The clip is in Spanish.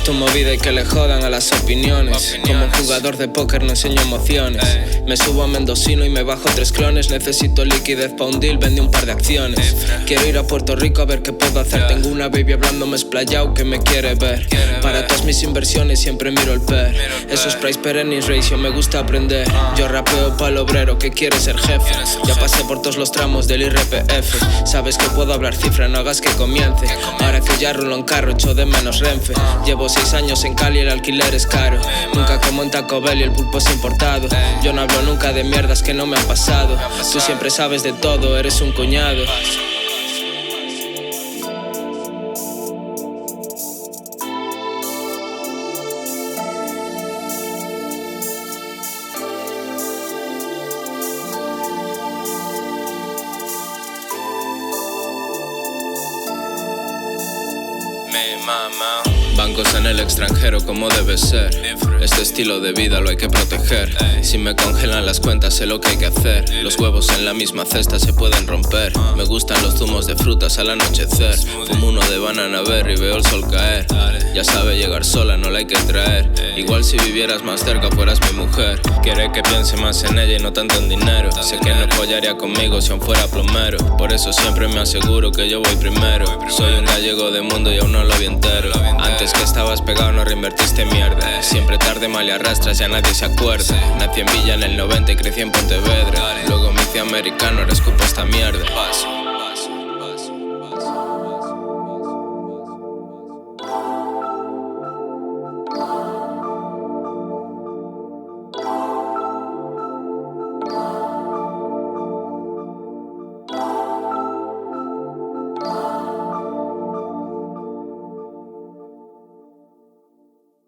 tu movida y que le jodan a las opiniones. Como un jugador de póker no enseño emociones. Me subo a Mendocino y me bajo 3 clones. Necesito liquidez pa' un deal, vendí un par de acciones. Quiero ir a Puerto Rico a ver qué puedo hacer. Tengo una baby hablándome esplayao que me quiere ver. Para todas mis inversiones siempre miro el PER. Esos price per earnings ratio me gusta aprender. Yo rapeo pa'l obrero que quiere ser jefe. Ya pasé por todos los tramos del IRPF. Sabes que puedo hablar cifra, no hagas que comience. Ahora que ya rulo en carro, echo de menos Renfe. Llevo 6 años en Cali, el alquiler es caro. Nunca como en Taco Bell y el pulpo es importado. Yo no hablo nunca de mierdas que no me han pasado. Tú siempre sabes de todo, eres un cuñado. Bancos en el extranjero como debe ser. Este estilo de vida lo hay que proteger. Si me congelan las cuentas sé lo que hay que hacer. Los huevos en la misma cesta se pueden romper. Me gustan los zumos de frutas al anochecer. Fumo uno de banana berry y veo el sol caer. Ya sabe llegar sola, no la hay que traer. Igual si vivieras más cerca fueras mi mujer. Quiere que piense más en ella y no tanto en dinero. Sé que no follaría conmigo si aún fuera plomero. Por eso siempre me aseguro que yo voy primero. Soy un gallego de mundo y aún no lo vi entero. Antes que estabas pegado no reinvertiste mierda. Siempre tarde mal y arrastras, ya nadie se acuerda. Nací en Villa en el 90 y crecí en Pontevedra. Luego me hice americano, ahora escupo esta mierda.